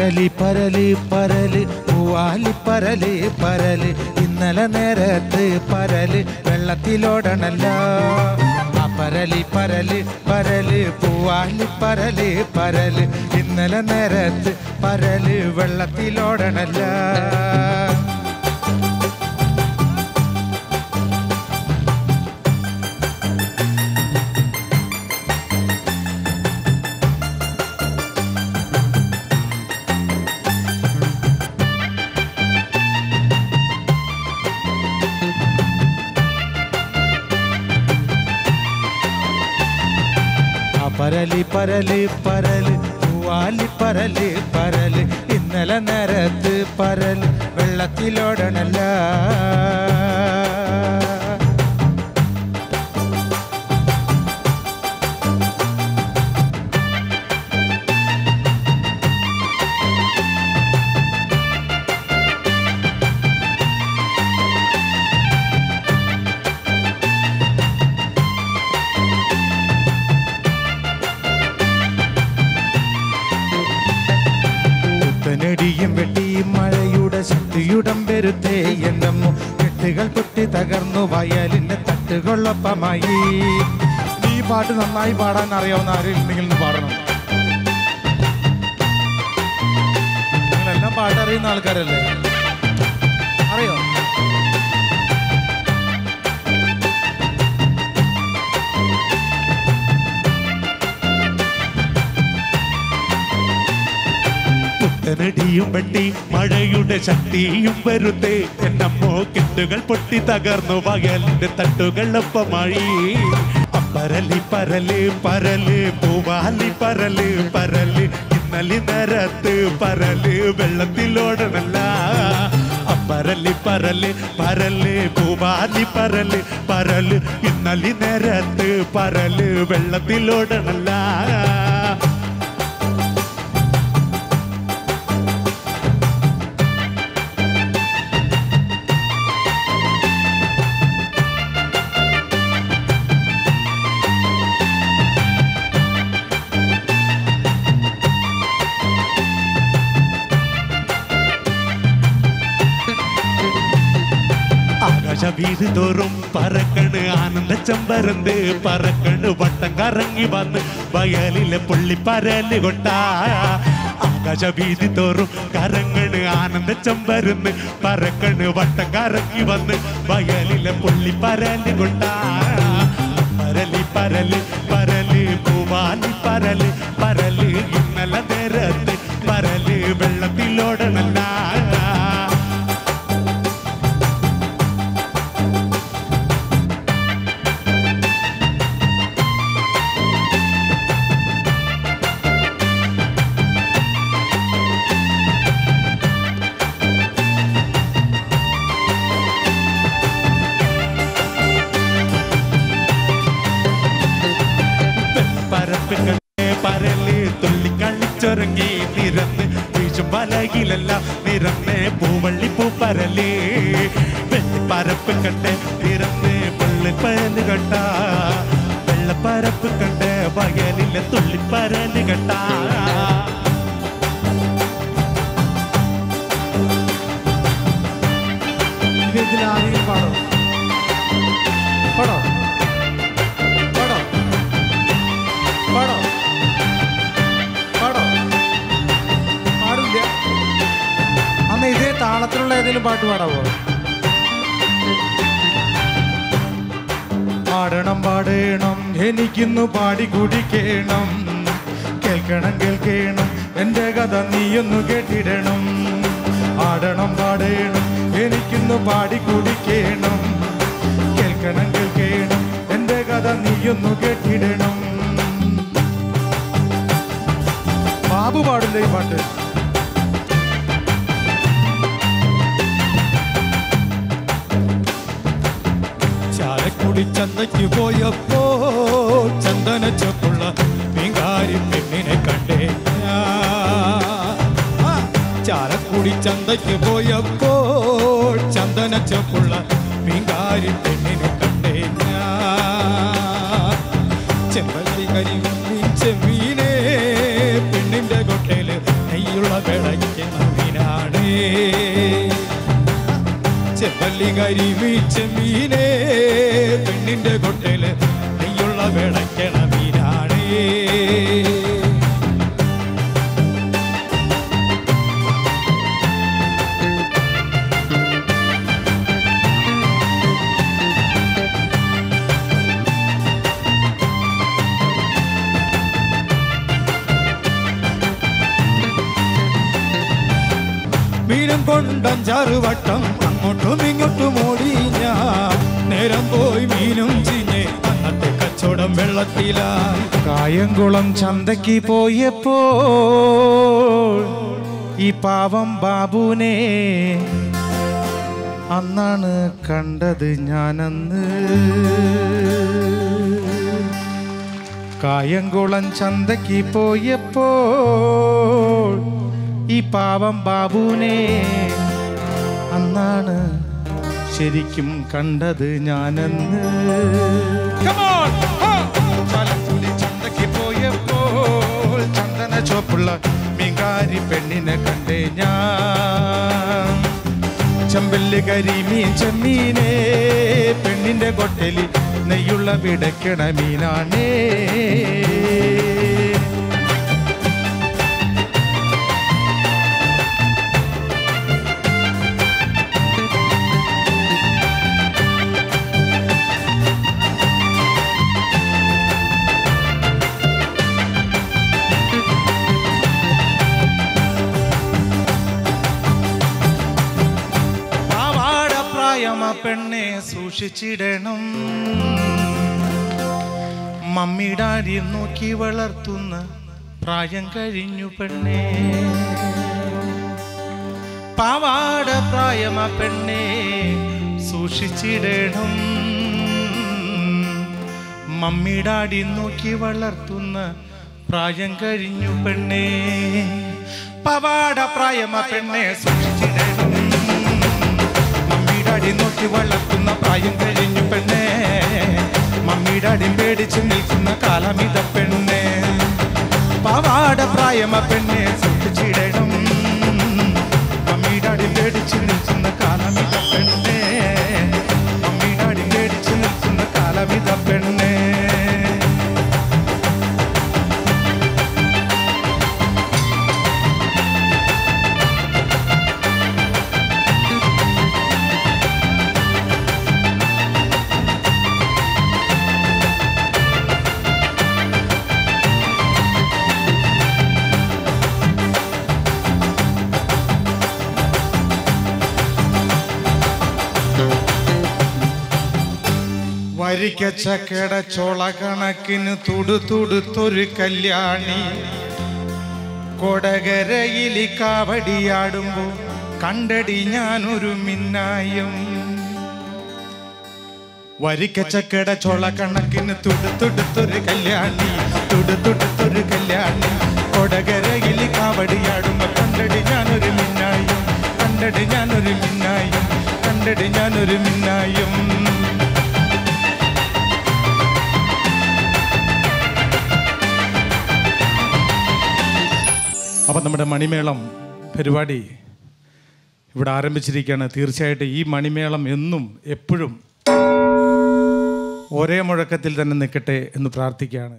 പരലി പരലി പരല് പൂവാലി പരല് പരല് ഇന്നലെ നേരത്ത് പരല് വെള്ളത്തിലോടണല്ല. പരലി പരല് പരല് പൂവാലി പരല് പരല് ഇന്നലെ നേരത്ത് പരല് വെള്ളത്തിലോടണല്ല. പരലി പരല് പരല് പൂവാലി പരല് പരല് ഇന്നലെ നേരത്ത് പരല് വെള്ളത്തിലോടണല്ല. ടിയും വെട്ടി മഴയുടെ ശക്തിയുടം വരുത്തേ എന്നമ്മോ കെട്ടുകൾ പൊട്ടി തകർന്നു വയലിന്റെ തട്ടുകൊള്ളൊപ്പമായി. ഈ പാട്ട് നന്നായി പാടാൻ അറിയാവുന്ന ആരും ഉണ്ടെങ്കിൽ പാടണം. നിങ്ങളെല്ലാം പാട്ടറിയുന്ന ആൾക്കാരല്ലേ? അറിയോ? ടിയും വെട്ടി മഴയുടെ ശക്തിയും വരുത്തേ എന്നമ്മോ കെട്ടുകൾ പൊട്ടി തകർന്നു വയലിന്റെ തട്ടുകളൊപ്പമായി. പരലി പരല് പരല് പൂവാലി പരല് പരല് ഇന്നലെ നേരത്ത് പരല് വെള്ളത്തിലോടണല്ല. പരലി പരല് പരല് പൂവാലി പരല് പരല് ഇന്നലെ നേരത്ത് പരല് വെള്ളത്തിലോടണല്ല. വീട് തോറും പറക്കണ് ആനന്ദ ചെമ്പരന്ത് പറക്കണ് വട്ടം കറങ്ങി വന്ന് വയലിലെ പുള്ളിപ്പരല് കൊട്ട. ആകാശ വീതി തോറും കറങ്ങണ് ആനന്ദ ചെമ്പരന്ത് പറക്കണ് വട്ടം കറങ്ങി വന്ന് വയലിലെ പുള്ളിപ്പരല് കൊട്ട. പരലി പരല് പരല് പൂവാലി പരല് പരല് ഇന്നലെ നേരത്ത് പരല് വെള്ളത്തിലോടണല്ല. പരല് തുള്ളിക്കളിച്ചൊരുങ്ങി നിരന്ന് വീശും വലകിലെല്ലാം നിരന്ന് പൂവള്ളി പൂപ്പരല് വെള്ളിപ്പരപ്പ് കണ്ട് നിരന്ന് പുള്ളിപ്പരല് കണ്ട. വെള്ളപ്പരപ്പ് കണ്ട് വയലിലെ തുള്ളിപ്പരല് കണ്ട. ഇതിലാരെങ്കിലും പാടോ പാടോ പാടോ പാടോ പാടോ പാടില്ല. അന്ന് ഇതേ താളത്തിലുള്ള ഏതെങ്കിലും പാട്ട് പാടാവോ? പാടണം പാടണം എനിക്കിന്നു പാടി കുടിക്കണം. കേൾക്കണം കേൾക്കണം എൻ്റെ കഥ നീയൊന്നു കേട്ടിടണം. ആടണം പാടണം എനിക്കിന്നു പാടി കുടിക്കണം. കേൾക്കണം കേൾക്കണം എൻ്റെ കഥ നീയൊന്നു കേട്ടിടണം. ബാബു പാടില്ല ഈ പാട്ട്. ചാലക്കുടി ചന്തയ്ക്ക് പോയപ്പോ ചന്ദനച്ചപ്പുള്ള മീൻകാരി പെണ്ണിനെ കണ്ടേ. ചാലക്കുടി ചന്തയ്ക്ക് പോയപ്പോ ചന്ദനച്ചപ്പുള്ള മീൻകാരി പെണ്ണിനെ കണ്ടേ. ചെമ്പല്ലി കരിമീൻ ചെമ്മീനെ പെണ്ണിന്റെ കൊട്ടയില് നെയ്യുള്ള വേള കരിമീച്ച മീനേ പെണ്ണിന്റെ കൊട്ടയില് നെയ്യുള്ള വിളക്കണ മീനാണേ. മീനും കൊണ്ടഞ്ചാറ് വട്ടം അങ്ങോട്ടും ഇങ്ങോട്ടും ഓടി ഞാൻ. നേരം പോയി മീനും ചീഞ്ഞ് അന്നത്തെ കച്ചവടം വെള്ളത്തിലായി. കായംകുളം ചന്തയ്ക്ക് പോയപ്പോ ഈ പാവം ബാബുനെ അന്നാണ് കണ്ടത് ഞാനന്ന്. കായംകുളം ചന്തയ്ക്ക് പോയപ്പോ ഈ പാവം ബാബുനെ അന്നാണ് ശരിക്കും കണ്ടത് ഞാനെന്ന്. ചാലക്കുടി ചന്തയ്ക്ക് പോയപ്പോൾ ചന്ദന ചോപ്പുള്ള മീൻകാരി പെണ്ണിനെ കണ്ടേ ഞാൻ. ചെമ്പല്ലി കരിമീൻ ചെമ്മീനേ പെണ്ണിന്റെ കൊട്ടലി നെയ്യുള്ള വിടക്കണ മീനാണേ. പെണ്ണെ സൂക്ഷിച്ചിടണം, മമ്മി ഡാഡി നോക്കി വളർത്തുന്ന പ്രായം കഴിഞ്ഞു പെണ്ണെ. പാവാട പ്രായമ പെണ്ണെ സൂക്ഷിച്ചിടണം, മമ്മി ഡാഡി നോക്കി വളർത്തുന്ന പ്രായം കഴിഞ്ഞു പെണ്ണെ. പാവാട പ്രായമ പെണ്ണെ സൂക്ഷിച്ചിടണം, മമ്മി നോക്കി വളർത്തുന്ന പ്രായം കഴിഞ്ഞു പെണ്ണെ. മമ്മി ഡാഡി പേടിച്ച് നിൽക്കുന്ന കാലമിത പെണ്ണെ. പാവാട പ്രായമ പെണ്ണെ സൂക്ഷിച്ചിടണം, മമ്മി ഡാഡി പേടിച്ച് നിൽക്കുന്ന കാലമിത പെണ്ണെ. മമ്മി ഡാഡി പേടിച്ച് നിൽക്കുന്ന കാലമിത പെണ്ണെ. വരിക്കച്ചക്കട ചോള കണക്കിന് തുടുതുടുത്തൊരു കല്യാണി കൊടകരയിൽ കാവടിയാടുമ്പോ കണ്ടടി ഞാനൊരു മിന്നായം. വരിക്കച്ചക്കട ചോള കണക്കിന് തുടുതുടുത്തൊരു കല്യാണി, തുടുതുടുത്തൊരു കല്യാണി കൊടകരയിൽ കാവടിയാടുമ്പോ കണ്ടടി ഞാനൊരു മിന്നായം, കണ്ടടി ഞാനൊരു മിന്നായം, കണ്ടടി ഞാനൊരു മിന്നായം. അപ്പം നമ്മുടെ മണിമേളം പരിപാടി ഇവിടെ ആരംഭിച്ചിരിക്കുകയാണ്. തീർച്ചയായിട്ടും ഈ മണിമേളം എന്നും എപ്പോഴും ഒരേ മുഴക്കത്തിൽ തന്നെ നിൽക്കട്ടെ എന്ന് പ്രാർത്ഥിക്കുകയാണ്.